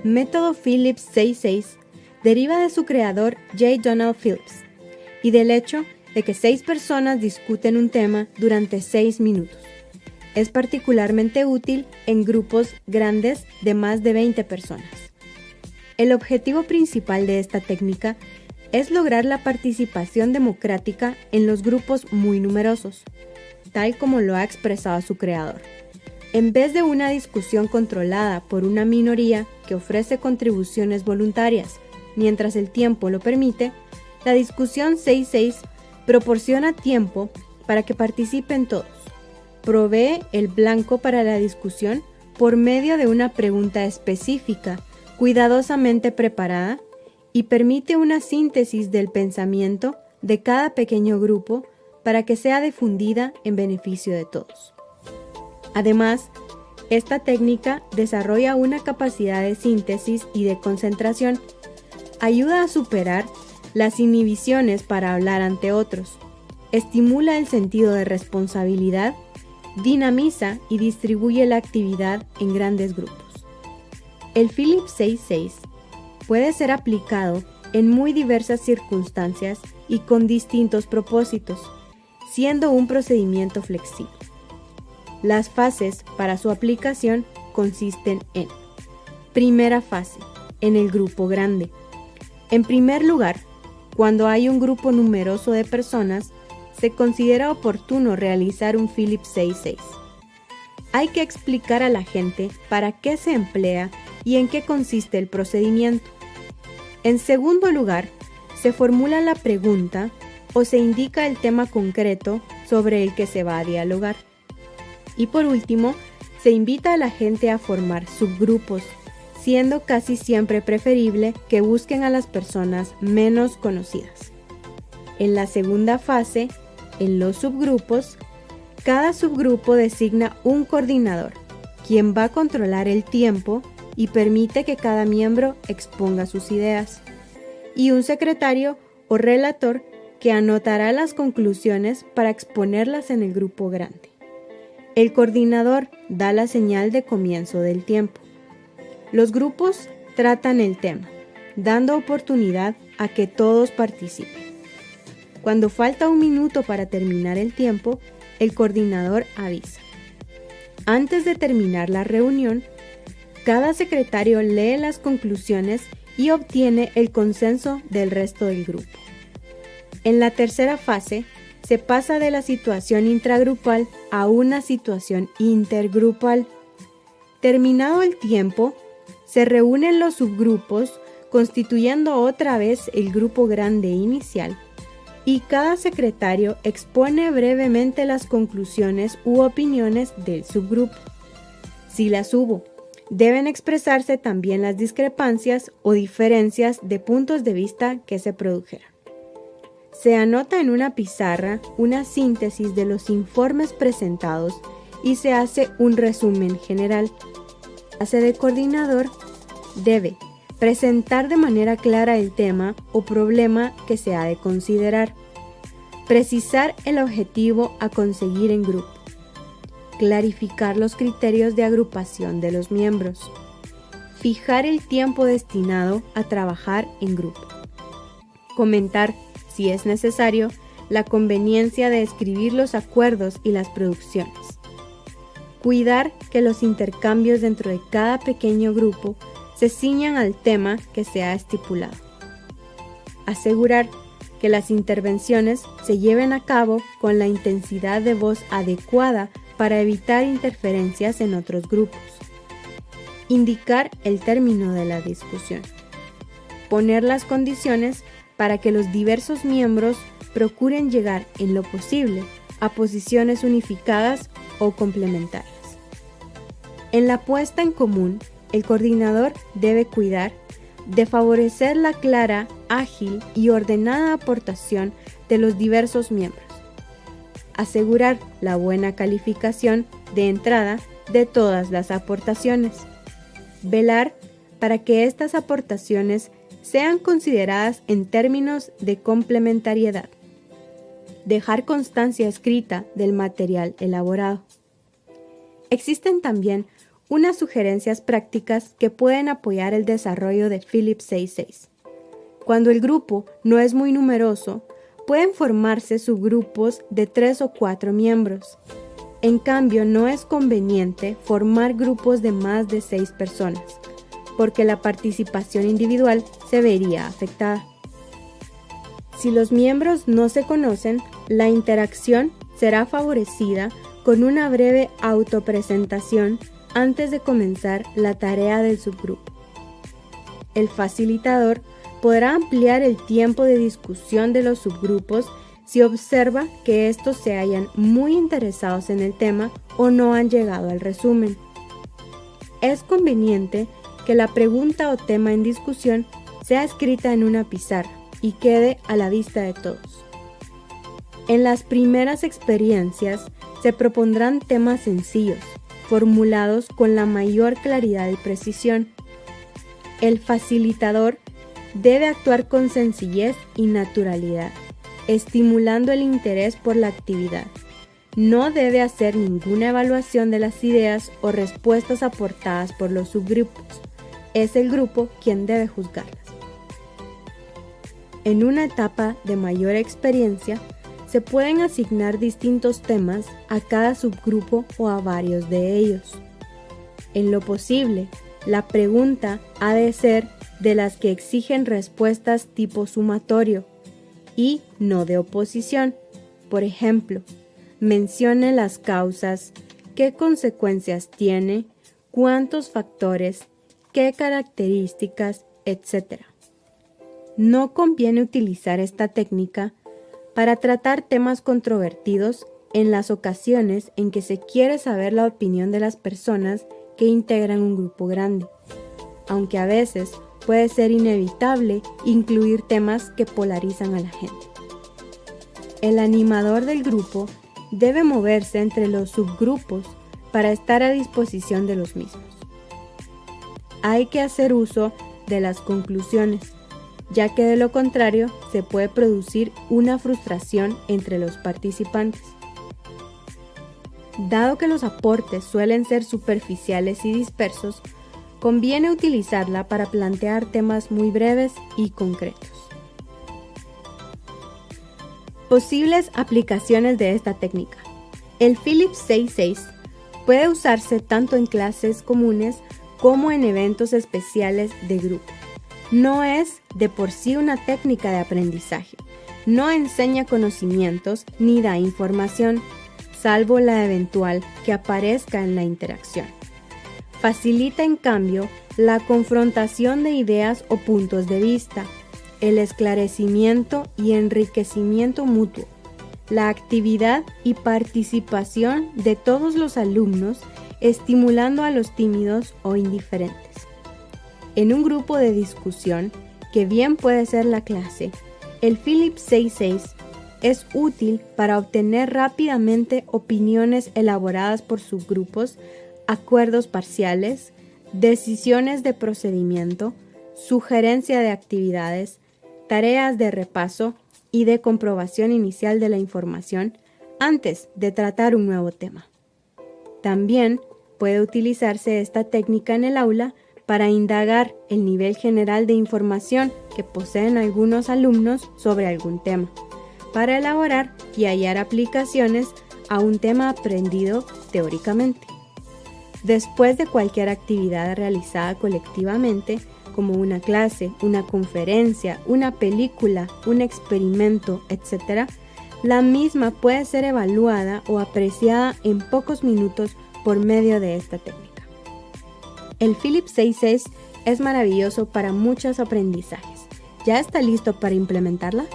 Método Phillips 66 deriva de su creador J. Donald Phillips y del hecho de que 6 personas discuten un tema durante 6 minutos. Es particularmente útil en grupos grandes de más de 20 personas. El objetivo principal de esta técnica es lograr la participación democrática en los grupos muy numerosos, tal como lo ha expresado su creador. En vez de una discusión controlada por una minoría que ofrece contribuciones voluntarias mientras el tiempo lo permite, la discusión 6-6 proporciona tiempo para que participen todos. Provee el blanco para la discusión por medio de una pregunta específica, cuidadosamente preparada, y permite una síntesis del pensamiento de cada pequeño grupo para que sea difundida en beneficio de todos. Además, esta técnica desarrolla una capacidad de síntesis y de concentración. Ayuda a superar las inhibiciones para hablar ante otros. Estimula el sentido de responsabilidad, dinamiza y distribuye la actividad en grandes grupos. El Phillips 66 puede ser aplicado en muy diversas circunstancias y con distintos propósitos, siendo un procedimiento flexible. Las fases para su aplicación consisten en: primera fase, en el grupo grande. En primer lugar, cuando hay un grupo numeroso de personas, se considera oportuno realizar un Phillips 66. Hay que explicar a la gente para qué se emplea y en qué consiste el procedimiento. En segundo lugar, se formula la pregunta o se indica el tema concreto sobre el que se va a dialogar. Y por último, se invita a la gente a formar subgrupos, siendo casi siempre preferible que busquen a las personas menos conocidas. En la segunda fase, en los subgrupos, cada subgrupo designa un coordinador, quien va a controlar el tiempo y permite que cada miembro exponga sus ideas, y un secretario o relator que anotará las conclusiones para exponerlas en el grupo grande. El coordinador da la señal de comienzo del tiempo. Los grupos tratan el tema, dando oportunidad a que todos participen. Cuando falta 1 minuto para terminar el tiempo, el coordinador avisa. Antes de terminar la reunión, cada secretario lee las conclusiones y obtiene el consenso del resto del grupo. En la tercera fase, se pasa de la situación intragrupal a una situación intergrupal. Terminado el tiempo, se reúnen los subgrupos, constituyendo otra vez el grupo grande inicial, y cada secretario expone brevemente las conclusiones u opiniones del subgrupo. Si las hubo, deben expresarse también las discrepancias o diferencias de puntos de vista que se produjeran. Se anota en una pizarra una síntesis de los informes presentados y se hace un resumen general. La clase de coordinador debe presentar de manera clara el tema o problema que se ha de considerar, precisar el objetivo a conseguir en grupo, clarificar los criterios de agrupación de los miembros, fijar el tiempo destinado a trabajar en grupo, comentar, si es necesario, la conveniencia de escribir los acuerdos y las producciones, cuidar que los intercambios dentro de cada pequeño grupo se ciñan al tema que se ha estipulado, asegurar que las intervenciones se lleven a cabo con la intensidad de voz adecuada para evitar interferencias en otros grupos, indicar el término de la discusión, poner las condiciones para que los diversos miembros procuren llegar en lo posible a posiciones unificadas o complementarias. En la puesta en común, el coordinador debe cuidar de favorecer la clara, ágil y ordenada aportación de los diversos miembros, asegurar la buena calificación de entrada de todas las aportaciones, velar para que estas aportaciones sean consideradas en términos de complementariedad, dejar constancia escrita del material elaborado. Existen también unas sugerencias prácticas que pueden apoyar el desarrollo de Phillips 66. Cuando el grupo no es muy numeroso, pueden formarse subgrupos de 3 o 4 miembros. En cambio, no es conveniente formar grupos de más de 6 personas, porque la participación individual se vería afectada. Si los miembros no se conocen, la interacción será favorecida con una breve autopresentación antes de comenzar la tarea del subgrupo. El facilitador podrá ampliar el tiempo de discusión de los subgrupos si observa que estos se hallan muy interesados en el tema o no han llegado al resumen. Es conveniente que la pregunta o tema en discusión sea escrita en una pizarra y quede a la vista de todos. En las primeras experiencias se propondrán temas sencillos, formulados con la mayor claridad y precisión. El facilitador debe actuar con sencillez y naturalidad, estimulando el interés por la actividad. No debe hacer ninguna evaluación de las ideas o respuestas aportadas por los subgrupos. Es el grupo quien debe juzgarlas. En una etapa de mayor experiencia, se pueden asignar distintos temas a cada subgrupo o a varios de ellos. En lo posible, la pregunta ha de ser de las que exigen respuestas tipo sumatorio y no de oposición. Por ejemplo, mencione las causas, qué consecuencias tiene, cuántos factores, qué características, etc. No conviene utilizar esta técnica para tratar temas controvertidos en las ocasiones en que se quiere saber la opinión de las personas que integran un grupo grande, aunque a veces puede ser inevitable incluir temas que polarizan a la gente. El animador del grupo debe moverse entre los subgrupos para estar a disposición de los mismos. Hay que hacer uso de las conclusiones, ya que de lo contrario se puede producir una frustración entre los participantes. Dado que los aportes suelen ser superficiales y dispersos, conviene utilizarla para plantear temas muy breves y concretos. Posibles aplicaciones de esta técnica. El Phillips 66 puede usarse tanto en clases comunes como en eventos especiales de grupo. No es de por sí una técnica de aprendizaje. No enseña conocimientos ni da información, salvo la eventual que aparezca en la interacción. Facilita, en cambio, la confrontación de ideas o puntos de vista, el esclarecimiento y enriquecimiento mutuo, la actividad y participación de todos los alumnos, estimulando a los tímidos o indiferentes. En un grupo de discusión, que bien puede ser la clase, el Phillips 66 es útil para obtener rápidamente opiniones elaboradas por subgrupos, acuerdos parciales, decisiones de procedimiento, sugerencia de actividades, tareas de repaso y de comprobación inicial de la información antes de tratar un nuevo tema. También puede utilizarse esta técnica en el aula para indagar el nivel general de información que poseen algunos alumnos sobre algún tema, para elaborar y hallar aplicaciones a un tema aprendido teóricamente. Después de cualquier actividad realizada colectivamente, como una clase, una conferencia, una película, un experimento, etc., la misma puede ser evaluada o apreciada en pocos minutos por medio de esta técnica. El Phillips 66 es maravilloso para muchos aprendizajes. ¿Ya está listo para implementarla?